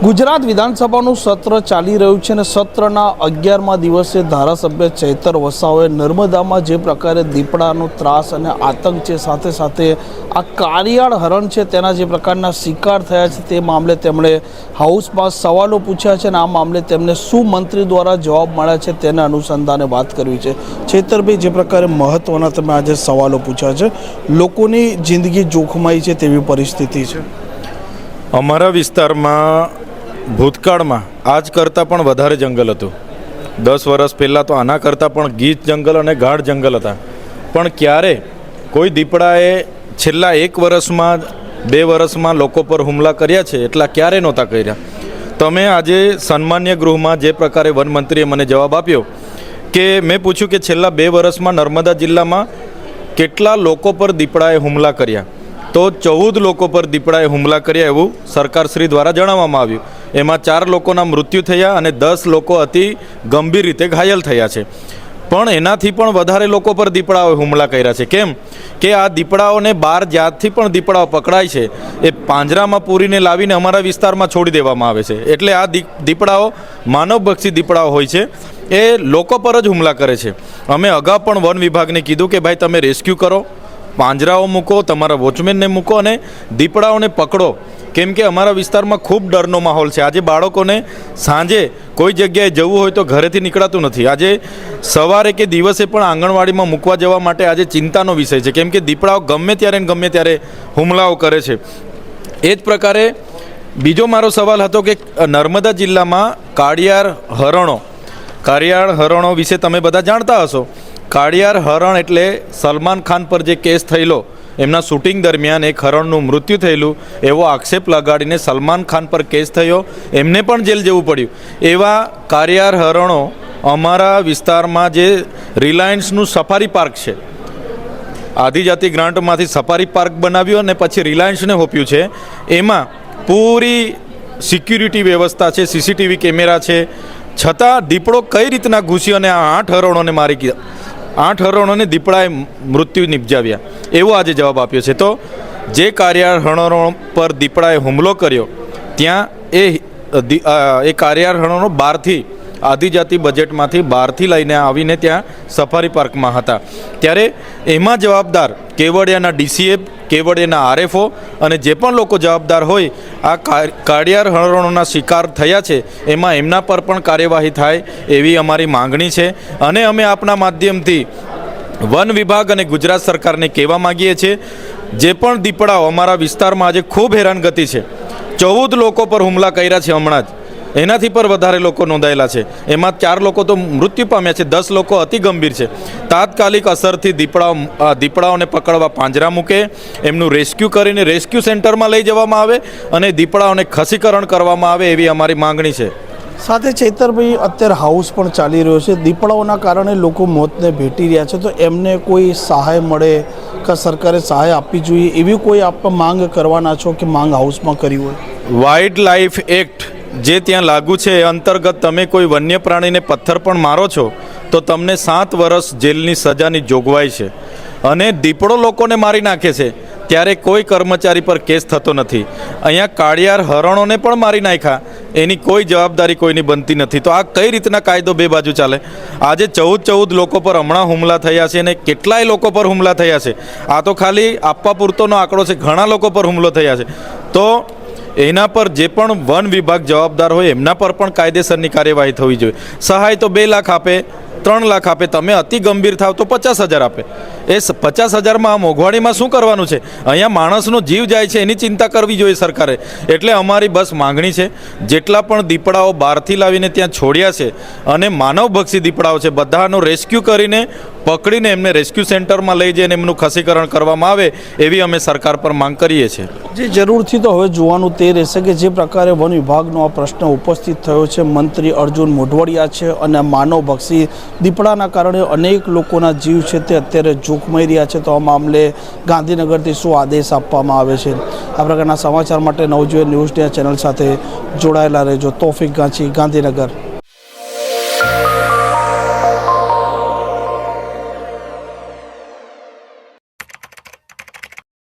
ગુજરાત વિધાનસભાનું સત્ર ચાલી રહ્યું છે અને સત્રના 11મા દિવસે ધારાસભ્ય ચૈતર વસાવાએ નર્મદામાં જે પ્રકારે દીપડાનો ત્રાસ અને આતંક છે, સાથે સાથે આ કાળિયાળ હરણ છે તેના જે પ્રકારના શિકાર થયા છે તે મામલે તેમણે હાઉસમાં સવાલો પૂછ્યા છે અને આ મામલે તેમને શું મંત્રી દ્વારા જવાબ મળ્યા છે તેના અનુસંધાને વાત કરવી છે। ચૈતરભાઈ, જે પ્રકારે મહત્ત્વના તમે આજે સવાલો પૂછ્યા છે, લોકોની જિંદગી જોખમાઈ છે તેવી પરિસ્થિતિ છે। અમારા વિસ્તારમાં ભૂતકાળમાં આજ કરતાં પણ વધારે જંગલ હતું। 10 વર્ષ પહેલાં તો આના કરતાં પણ ગીચ જંગલ અને ગાઢ જંગલ હતા, પણ ક્યારે કોઈ દીપડાએ છેલ્લા 1 વર્ષમાં 2 વર્ષમાં લોકો પર હુમલા કર્યા છે એટલા ક્યારે નહોતા કર્યા। તમે આજે સન્માન્ય ગૃહમાં જે પ્રકારે વનમંત્રીએ મને જવાબ આપ્યો કે મેં પૂછ્યું કે છેલ્લા 2 વર્ષમાં નર્મદા જિલ્લામાં કેટલા લોકો પર દીપડાએ હુમલા કર્યા, તો 14 લોકો પર દીપડાએ હુમલા કર્યા એવું સરકારશ્રી દ્વારા જણાવવામાં આવ્યું। એમાં 4 લોકોના મૃત્યુ થયા અને 10 લોકો અતિ ગંભીર રીતે ઘાયલ થયા છે, પણ એનાથી પણ વધારે લોકો પર દીપડાઓએ હુમલા કર્યા છે। કેમ કે આ દીપડાઓને 12 જાતથી પણ દીપડાઓ પકડાય છે, એ પાંજરામાં પૂરીને લાવીને અમારા વિસ્તારમાં છોડી દેવામાં આવે છે। એટલે આ દીપડાઓ માનવભક્ષી દીપડાઓ હોય છે, એ લોકો પર જ હુમલા કરે છે। અમે અગાઉ પણ વન વિભાગને કીધું કે ભાઈ તમે રેસ્ક્યુ કરો, પાંજરાઓ મૂકો, તમારા વોચમેનને મૂકો અને દીપડાઓને પકડો, કેમ કે અમારા વિસ્તારમાં ખૂબ ડરનો માહોલ છે। આજે બાળકોને સાંજે કોઈ જગ્યાએ જવું હોય તો ઘરેથી નીકળાતું નથી। આજે સવારે કે દિવસે પણ આંગણવાડીમાં મૂકવા જવા માટે આજે ચિંતાનો વિષય છે, કેમ કે દીપડાઓ ગમે ત્યારે હુમલાઓ કરે છે। એ જ પ્રકારે બીજો મારો સવાલ હતો કે નર્મદા જિલ્લામાં કાળિયાળ હરણો વિશે તમે બધા જાણતા હશો। કાળિયાળ હરણ એટલે સલમાન ખાન પર જે કેસ થયેલો, એમના શૂટિંગ દરમિયાન એક હરણનું મૃત્યુ થયેલું એવો આક્ષેપ લગાડીને સલમાન ખાન પર કેસ થયો, એમને પણ જેલ જવું પડ્યું। એવા કાળિયાળ હરણો અમારા વિસ્તારમાં જે રિલાયન્સનું સફારી પાર્ક છે, આદિજાતિ ગ્રાન્ટમાંથી સફારી પાર્ક બનાવ્યું અને પછી રિલાયન્સને હોપ્યું છે, એમાં પૂરી સિક્યુરિટી વ્યવસ્થા છે, સીસીટીવી કેમેરા છે, છતાં દીપડો કઈ રીતના ઘૂસ્યો અને આ 8 હરણોને મારી ગયા, 8 હરણોને દીપડાએ મૃત્યુ નિપજાવ્યા એવો આજે જવાબ આપ્યો છે। તો જે કાળિયાળ હરણો પર દીપડાએ હુમલો કર્યો ત્યાં એ કાળિયાળ હરણો બહારથી આદિજાતિ બજેટમાંથી બહારથી લઈને આવીને ત્યાં સફારી પાર્કમાં હતા, ત્યારે એમાં જવાબદાર કેવડિયાના ડીસીએફ, કેવડિયાના આરએફઓ અને જે પણ લોકો જવાબદાર હોય આ કાળિયાળ હરણોના શિકાર થયા છે એમાં એમના પર પણ કાર્યવાહી થાય એવી અમારી માંગણી છે। અને અમે આપના માધ્યમથી વન વિભાગ અને ગુજરાત સરકારને કહેવા માગીએ છીએ, જે પણ દીપડાઓ અમારા વિસ્તારમાં આજે ખૂબ હેરાનગતિ છે, 14 લોકો પર હુમલા કર્યા છે હમણાં જ, એનાથી પર વધારે લોકો નોંધાયેલા છે, એમાં 4 લોકો તો મૃત્યુ પામ્યા છે, 10 લોકો અતિ ગંભીર છે। તાત્કાલિક અસરથી દીપડાઓને પકડવા પાંજરા મૂકે, એમનું રેસ્ક્યુ કરીને રેસ્ક્યુ સેન્ટરમાં લઈ જવામાં આવે અને દીપડાઓને ખસીકરણ કરવામાં આવે એવી અમારી માંગણી છે। સાથે ચૈતરભાઈ, અત્યારે હાઉસ પણ ચાલી રહ્યો છે, દીપડાઓના કારણે લોકો મોતને ભેટી રહ્યા છે, તો એમને કોઈ સહાય મળે કે સરકારે સહાય આપવી જોઈએ એવી કોઈ આપ માંગ કરવાના છો કે માંગ હાઉસમાં કરી હોય? વાઇલ્ડ લાઈફ એક્ટ જે ત્યાં લાગુ છે એ અંતર્ગત તમે કોઈ વન્ય પ્રાણીને પથ્થર પણ મારો છો તો તમને 7 વર્ષ જેલની સજાની જોગવાઈ છે, અને દીપડો લોકોને મારી નાખે છે ત્યારે કોઈ કર્મચારી પર કેસ થતો નથી। અહીંયા કાળિયાળ હરણોને પણ મારી નાખ્યા, એની કોઈ જવાબદારી કોઈની બનતી નથી। તો આ કઈ રીતના કાયદો બે બાજુ ચાલે? આજે 14 લોકો પર હમણાં હુમલા થયા છે અને કેટલાય લોકો પર હુમલા થયા છે, આ તો ખાલી આપવા પૂરતોનો આંકડો છે, ઘણા લોકો પર હુમલો થયા છે। તો એના પર જે પણ વન વિભાગ જવાબદાર હોય એમના પર પણ કાયદેસરની કાર્યવાહી થવી જોઈએ। સહાય તો 2 લાખ આપે, 3 લાખ આપે, તમે અતિ ગંભીર થાવ તો 50,000 આપે। એ 50,000માં આ મોંઘવારીમાં શું કરવાનું છે? અહીંયા માણસનો જીવ જાય છે એની ચિંતા કરવી જોઈએ સરકારે। એટલે અમારી બસ માંગણી છે, જેટલા પણ દીપડાઓ બહારથી લાવીને ત્યાં છોડ્યા છે અને માનવભક્ષી દીપડાઓ છે, બધાનો રેસ્ક્યુ કરીને પકડીને એમને રેસ્ક્યુ સેન્ટરમાં લઈ જઈને એમનું ખસીકરણ કરવામાં આવે એવી અમે સરકાર પર માંગ કરીએ છીએ। જે જરૂરથી તો હવે જોવાનું તે રહેશે કે જે પ્રકારે વન વિભાગનો આ પ્રશ્ન ઉપસ્થિત થયો છે, મંત્રી અર્જુન મોઢવાડિયા છે અને માનવભક્ષી દીપડાના કારણે અનેક લોકોના જીવ છે તે અત્યારે જોખમાઈ રહ્યા છે, તો આ મામલે ગાંધીનગરથી શું આદેશ આપવામાં આવે છે? આ પ્રકારના સમાચાર માટે નવજીવન ન્યૂઝ ચેનલ સાથે જોડાયેલા રહેજો। તોફિક ગાંચી, ગાંધીનગર।